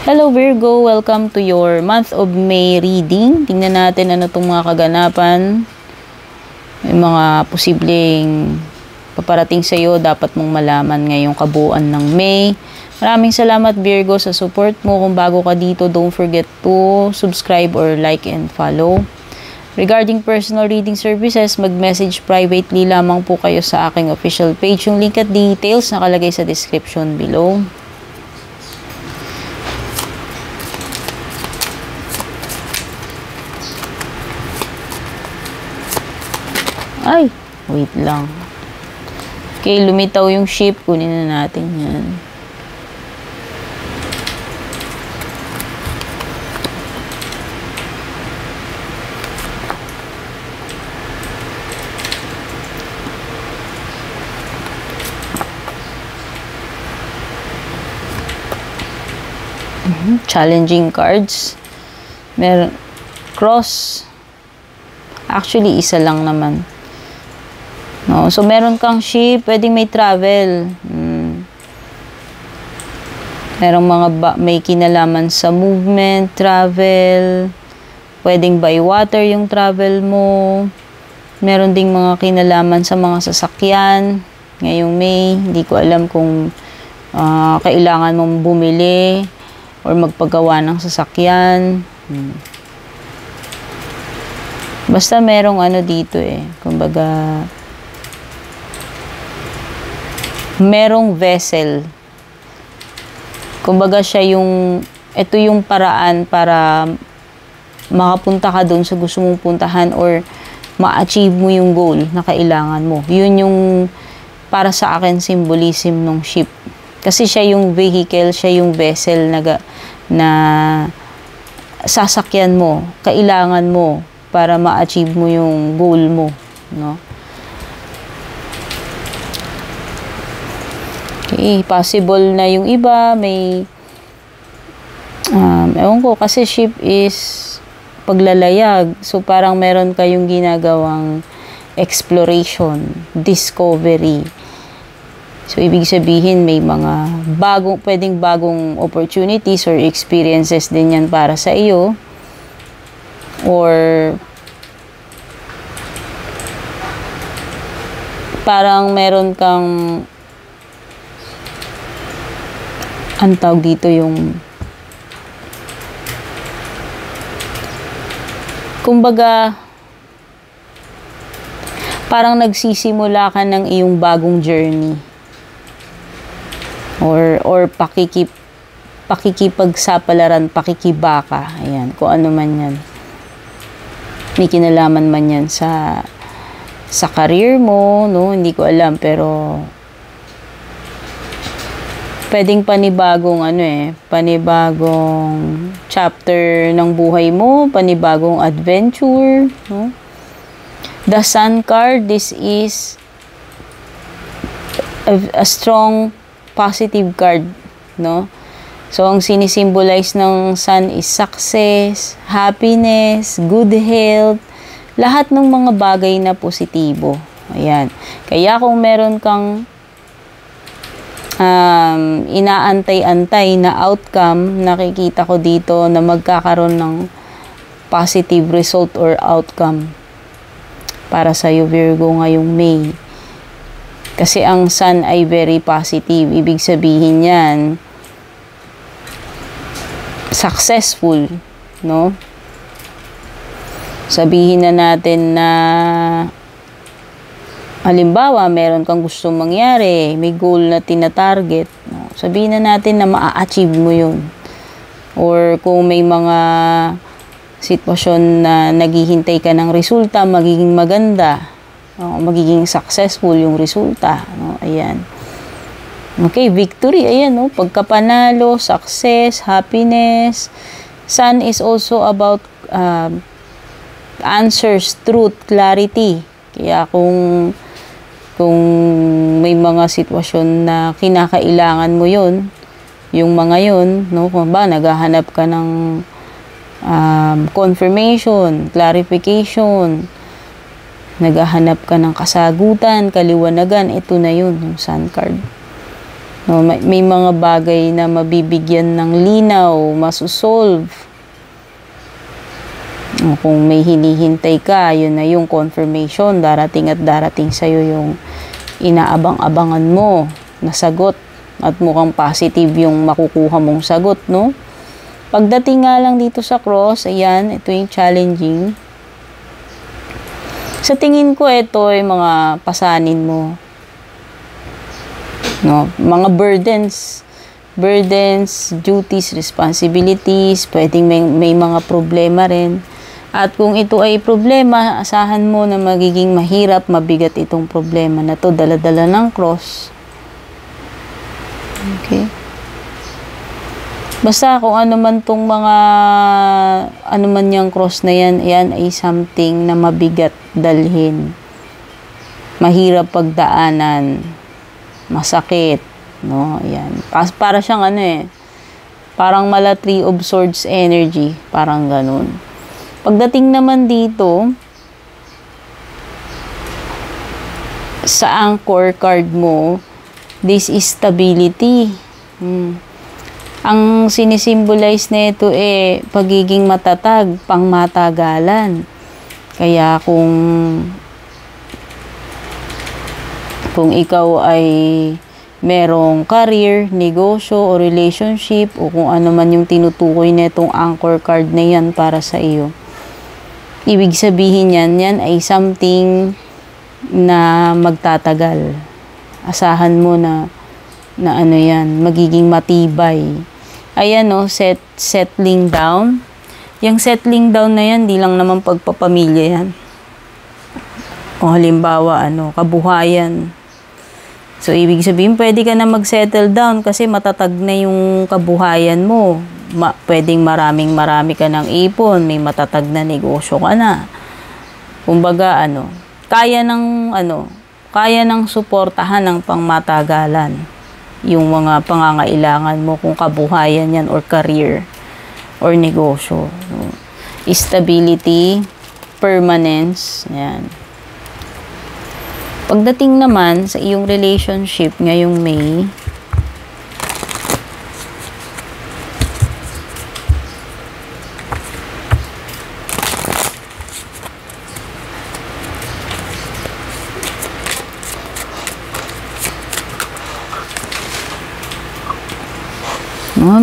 Hello Virgo, welcome to your month of May reading. Tingnan natin ano itong mga kaganapan. May mga posibleng paparating sa iyo, dapat mong malaman ngayong kabuuan ng May. Maraming salamat Virgo sa support mo. Kung bago ka dito, don't forget to subscribe or like and follow. Regarding personal reading services, mag-message privately lamang po kayo sa aking official page. Yung link at details nakalagay sa description below. Ay, wait lang. Okay, lumitaw yung ship. Kunin na natin yan. Challenging cards. Meron cross. Actually, isa lang naman. No, so meron kang ship, pwedeng may travel. Merong may kinalaman sa movement, travel. Pwedeng by water yung travel mo. Meron ding mga kinalaman sa mga sasakyan. Ngayong May, hindi ko alam kung kailangan mong bumili or magpagawa ng sasakyan. Basta merong ano dito kumbaga merong vessel. Kumbaga siya ito yung paraan para makapunta ka doon sa gusto mong puntahan or ma-achieve mo yung goal na kailangan mo. Yun yung para sa akin symbolism ng ship. Kasi siya yung vehicle, siya yung vessel na sasakyan mo, kailangan mo para ma-achieve mo yung goal mo, no? Okay, possible na yung iba, may ewan ko, kasi ship is paglalayag. So, parang meron kayong ginagawang exploration, discovery. So, ibig sabihin, may mga pwedeng bagong opportunities or experiences din yan para sa iyo. Or, parang meron kang ang tawag dito yung kumbaga parang nagsisimula ka ng iyong bagong journey or pakikipagsapalaran, pakikibaka, ayan, kung ano man yan, may kinalaman man yan sa career mo, no? Hindi ko alam, pero pwedeng panibagong panibagong chapter ng buhay mo, panibagong adventure, no? The Sun card, this is a strong positive card, no? So, ang sinisimbolize ng Sun is success, happiness, good health, lahat ng mga bagay na positibo. Ayan. Kaya kung meron kang inaantay-antay na outcome, nakikita ko dito na magkakaroon ng positive result or outcome para sa iyo Virgo ngayong May. Kasi ang Sun ay very positive. Ibig sabihin yan, successful, no? Sabihin na natin na halimbawa, meron kang gustong mangyari, may goal na tina-target, no? Sabihin na natin na ma-achieve mo yun. Or kung may mga sitwasyon na naghihintay ka ng resulta, magiging maganda, no? Magiging successful yung resulta, no? Ayan. Okay, victory, ayan, no? Pagkapanalo, success, happiness. Sun is also about answers, truth, clarity. Kaya kung may mga sitwasyon na kinakailangan mo yun, yung mga yun, no, kung ba naghahanap ka ng confirmation, clarification, naghahanap ka ng kasagutan, kaliwanagan, ito na yun, yung Sun card. No, may mga bagay na mabibigyan ng linaw, masusolve. No, kung may hinihintay ka, yun na yung confirmation. Darating at darating sa'yo yung inaabang-abangan mo na sagot. At mukhang positive yung makukuha mong sagot, no? Pagdating nga lang dito sa cross, ayan, ito yung challenging. Sa tingin ko, ito yung mga pasanin mo. No, mga burdens, duties, responsibilities, pwedeng may mga problema rin. At kung ito ay problema, asahan mo na magiging mahirap, mabigat itong problema na to, dala-dala ng cross. Okay? Basta kung ano man tong mga, ano man yung cross na yan, yan ay something na mabigat dalhin. Mahirap pagdaanan. Masakit, no? Ayan. Para siyang parang mala 3 of swords energy, parang ganun. Pagdating naman dito sa anchor card mo, this is stability. Ang sinisimbolize nito pagiging matatag, pangmatagalan. Kaya kung ikaw ay merong career, negosyo, o relationship, o kung ano man yung tinutukoy netong anchor card na yan para sa iyo. Ibig sabihin yan ay something na magtatagal. Asahan mo na ano yan, magiging matibay. Ayan settling down. Yung settling down na yan, di lang naman pagpapamilya yan. O halimbawa, kabuhayan. So, ibig sabihin, pwede ka na mag-settle down kasi matatag na yung kabuhayan mo. Pwedeng marami ka ng ipon, may matatag na negosyo ka na. Kumbaga, kaya ng suportahan ng pangmatagalan yung mga pangangailangan mo kung kabuhayan yan or career or negosyo. So, stability, permanence, yan. Pagdating naman sa iyong relationship ngayong May,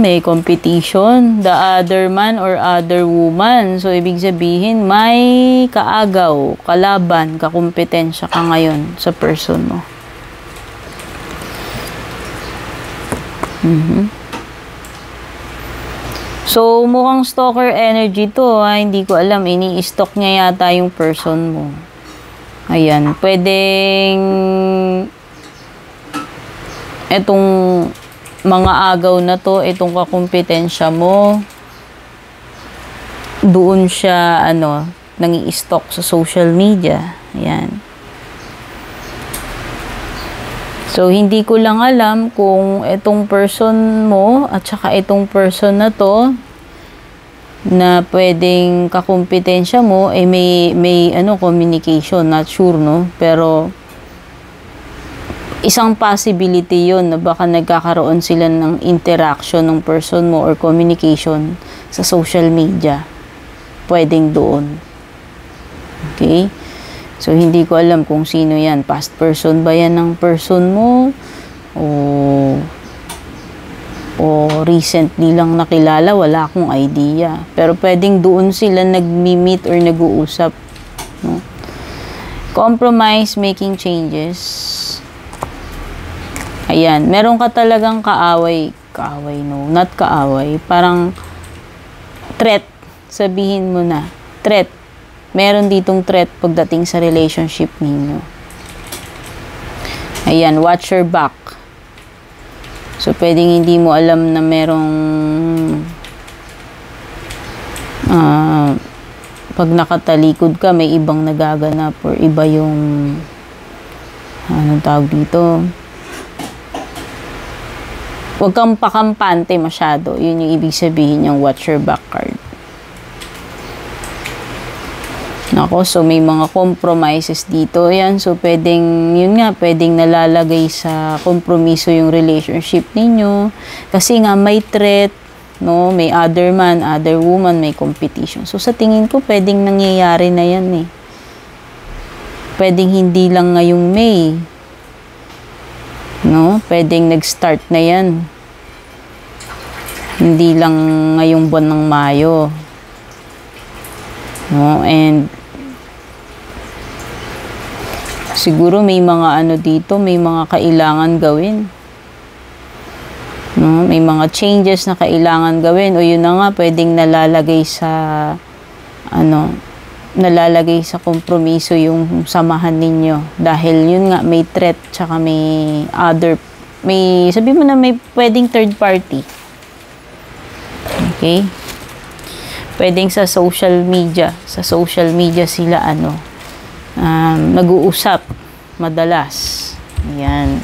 may competition, the other man or other woman. So, ibig sabihin, may kaagaw, kalaban, kakumpetensya ka ngayon sa person mo. So, mukhang stalker energy to. Hindi ko alam, ini-stalk niya yata yung person mo. Ayan, pwedeng etong mga agaw na to, itong kakumpetensya mo, doon siya, nangi-stalk sa social media. Ayan. So, hindi ko lang alam kung itong person mo at saka itong person na to na pwedeng kakumpetensya mo, may communication, not sure, no? Pero, isang possibility yun na baka nagkakaroon sila ng interaction ng person mo or communication sa social media. Pwedeng doon. Okay? So, hindi ko alam kung sino yan. Past person ba yan ng person mo? O recently lang nakilala? Wala akong idea. Pero pwedeng doon sila nag-meet or nag-uusap. No? Compromise, making changes. Ayan, meron ka talagang kaaway, no, not kaaway, parang threat, sabihin mo na, threat. Meron ditong threat pagdating sa relationship ninyo. Ayan, watch your back. So, pwedeng hindi mo alam na merong pag nakatalikod ka, may ibang nagaganap or iba yung anong tawag dito? Huwag kang pakampante masyado. Yun yung ibig sabihin yung watch your back card. Nako, so may mga compromises dito. Yan, so pwedeng, yun nga, pwedeng nalalagay sa kompromiso yung relationship ninyo. Kasi nga may threat, no? May other man, other woman, may competition. So sa tingin ko, pwedeng nangyayari na yan eh. Pwedeng hindi lang ngayong May. No? Pwedeng nag-start na yan. Hindi lang ngayong buwan ng Mayo. No? And siguro may mga ano dito, may mga kailangan gawin. No? May mga changes na kailangan gawin. O yun na nga, pwedeng nalalagay sa nalalagay sa kompromiso yung samahan ninyo. Dahil yun nga, may threat, tsaka may other, sabi mo na may pwedeng third party. Okay? Pwedeng sa social media. Sa social media sila nag-uusap madalas. Ayan.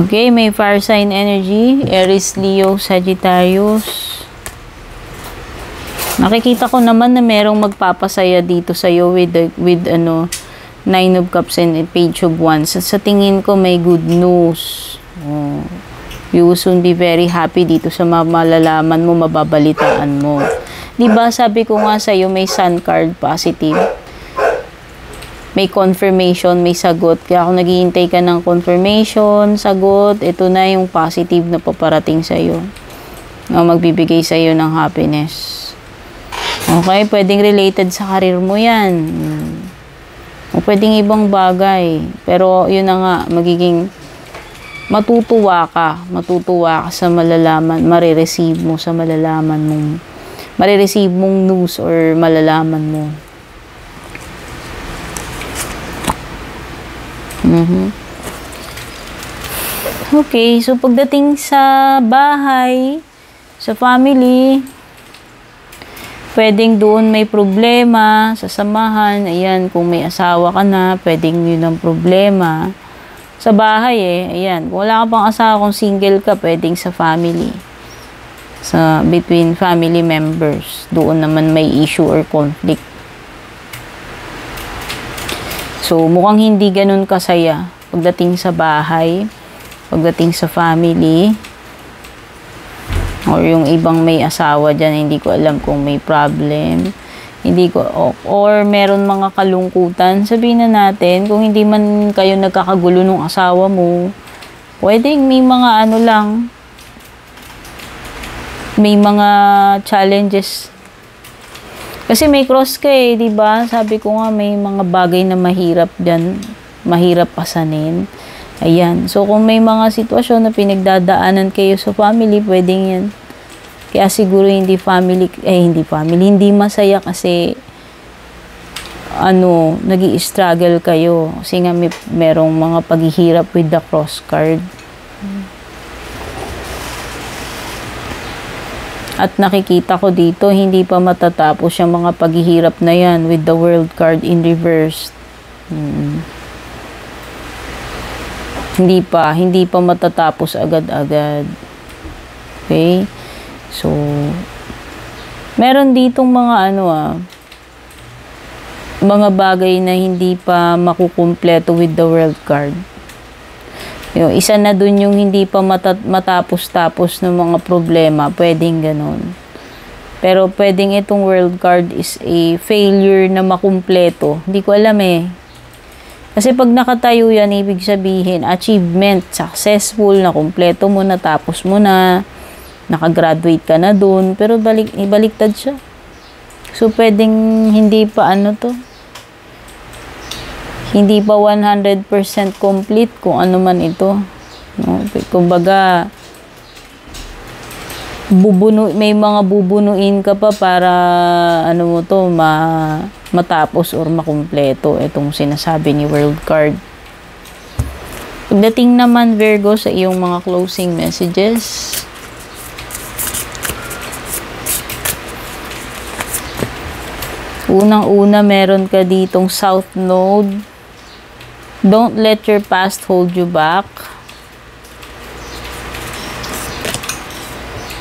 Okay, may fire sign energy, Aries, Leo, Sagittarius. Nakikita ko naman na merong magpapasaya dito sa iyo with Nine of Cups and Page of Wands. Sa tingin ko may good news. You will soon be very happy dito sa malalaman mo, mababalitaan mo. 'Di ba sabi ko nga sa iyo may Sun card positive. May confirmation, may sagot. Kaya kung naghihintay ka ng confirmation, sagot, ito na yung positive na paparating sa iyo. Magbibigay sa iyo ng happiness. Okay, pwedeng related sa karir mo yan. O pwedeng ibang bagay. Pero yun na nga, magiging matutuwa ka sa malalaman, marireceive mo sa malalaman mong, marireceive mong news or malalaman mo. Okay, so pagdating sa bahay, sa family, pwedeng doon may problema sa samahan. Ayan, kung may asawa ka na, pwedeng yun ang problema. Sa bahay ayan, kung wala ka pang asawa, kung single ka, pwedeng sa family. Between family members, doon naman may issue or conflict. So, mukhang hindi ganun kasaya pagdating sa bahay, pagdating sa family, or yung ibang may asawa dyan, hindi ko alam kung may problem, or meron mga kalungkutan. Sabihin na natin, kung hindi man kayo nagkakagulo ng asawa mo, pwedeng may mga may mga challenges. Kasi may cross ka di ba? Sabi ko nga, may mga bagay na mahirap dyan, mahirap pasanin. Ayan. So, kung may mga sitwasyon na pinagdadaanan kayo sa family, pwedeng yan. Kaya siguro hindi masaya kasi, nag-i-struggle kayo. Kasi nga merong mga paghihirap with the cross card. At nakikita ko dito, hindi pa matatapos yung mga paghihirap na yan with the World card in reverse. Hindi pa matatapos agad-agad. Okay? So, meron ditong mga mga bagay na hindi pa makukumpleto with the World card. Yung isa na dun yung hindi pa matapos-tapos ng mga problema, pwedeng ganun. Pero pwedeng itong World card is a failure na makumpleto. Hindi ko alam Kasi pag nakatayo yan, ibig sabihin, achievement, successful, na kumpleto mo na, tapos mo na, nakagraduate ka na dun, pero ibaliktad siya. So, pwedeng hindi pa hindi pa 100% complete kung ano man ito. No? Kumbaga, may mga bubunuin ka pa para matapos or makumpleto itong sinasabi ni World card. Pagdating naman, Virgo, sa iyong mga closing messages, Unang-una, meron ka ditong South Node. Don't let your past hold you back.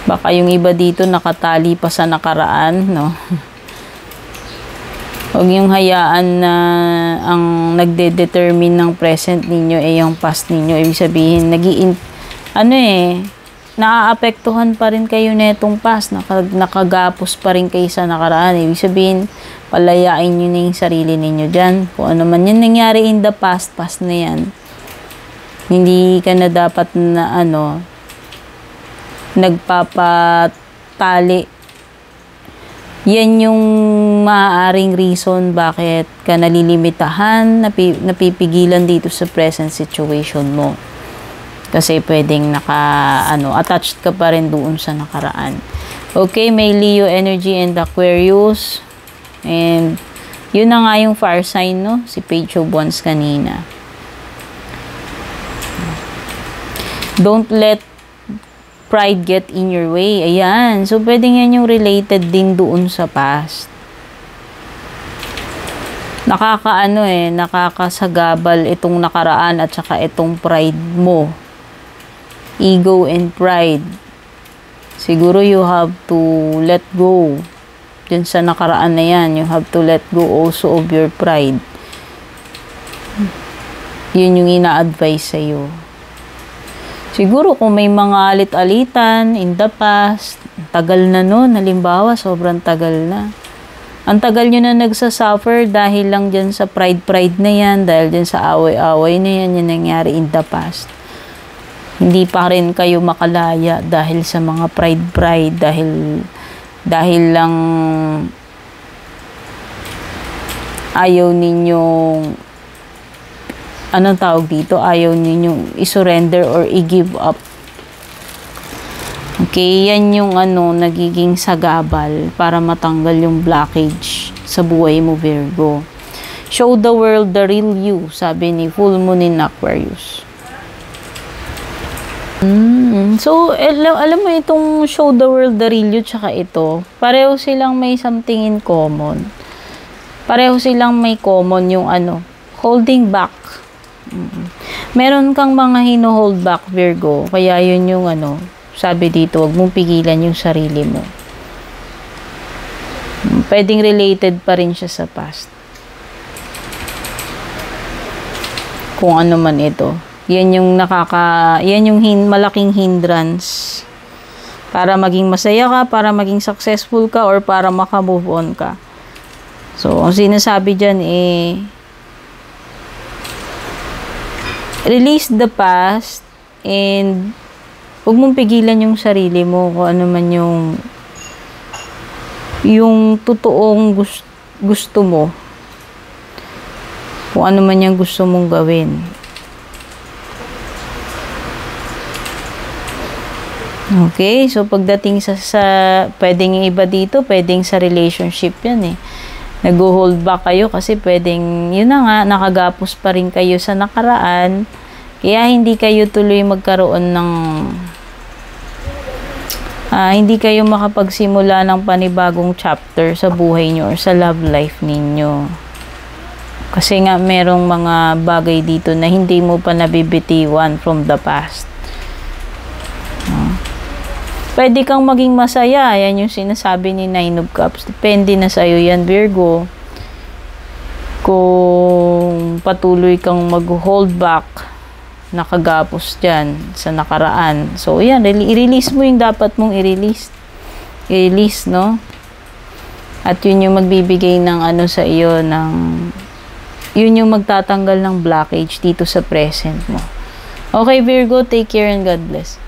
Baka yung iba dito nakatali pa sa nakaraan, no? Huwag yung hayaan na ang nagde-determine ng present ninyo ay yung past ninyo. Ibig sabihin, naaapektuhan pa rin kayo netong past. Nakagapos pa rin kayo sa nakaraan. Ibig sabihin, palayain nyo na yung sarili ninyo dyan. Kung ano man yung nangyari in the past, past na yan. Hindi ka na dapat na nagpapatali. Yan yung maaaring reason bakit ka nalilimitahan, napipigilan dito sa present situation mo. Kasi pwedeng attached ka pa rin doon sa nakaraan. Okay, may Leo energy and Aquarius. And yun na nga yung fire sign, no? Si Page of Wands kanina. Don't let pride get in your way. Ayan. So, pwedeng yan yung related din doon sa past. Nakakasagabal itong nakaraan at saka itong pride mo. Ego and pride. Siguro you have to let go. Dun sa nakaraan na yan, you have to let go also of your pride. Yun yung ina-advise sa'yo. Siguro kung may mga alit-alitan in the past, tagal na nun, halimbawa, sobrang tagal na. Ang tagal nyo na nagsasuffer dahil lang dyan sa pride na yan, dahil dyan sa away-away na yan, yung nangyari in the past. Hindi pa rin kayo makalaya dahil sa mga pride, dahil lang ayaw ninyong anong tawag dito? Ayaw ninyong i-surrender or i-give up. Okay, yan yung nagiging sagabal para matanggal yung blockage sa buhay mo, Virgo. Show the world the real you, sabi ni Full Moon in Aquarius. So, alam mo itong show the world the real you tsaka ito, pareho silang may something in common. Pareho silang may common yung holding back. Meron kang mga hino-hold back, Virgo. Kaya yun yung sabi dito, huwag mong pigilan yung sarili mo. Pwedeng related pa rin siya sa past. Kung ano man ito. Yan yung malaking hindrance para maging masaya ka, para maging successful ka, or para maka-move on ka. So, ang sinasabi dyan release the past and huwag mong pigilan yung sarili mo kung ano man yung totoong gusto mo. Kung ano man yung gusto mong gawin. Okay, so pagdating sa pwedeng yung iba dito, pwedeng sa relationship yan nag-hold back kayo kasi pwedeng, yun na nga, nakagapos pa rin kayo sa nakaraan, kaya hindi kayo tuloy magkaroon ng, hindi kayo makapagsimula ng panibagong chapter sa buhay nyo or sa love life ninyo. Kasi nga, merong mga bagay dito na hindi mo pa nabibitiwan from the past. Pwede kang maging masaya. Yan yung sinasabi ni Nine of Cups. Depende na sa'yo yan, Virgo. Kung patuloy kang mag-hold back, nakagapos dyan sa nakaraan. So, yan. I-release mo yung dapat mong i-release. I-release, no? At yun yung magbibigay ng sa iyo, yun yung magtatanggal ng blockage dito sa present mo. Okay, Virgo. Take care and God bless.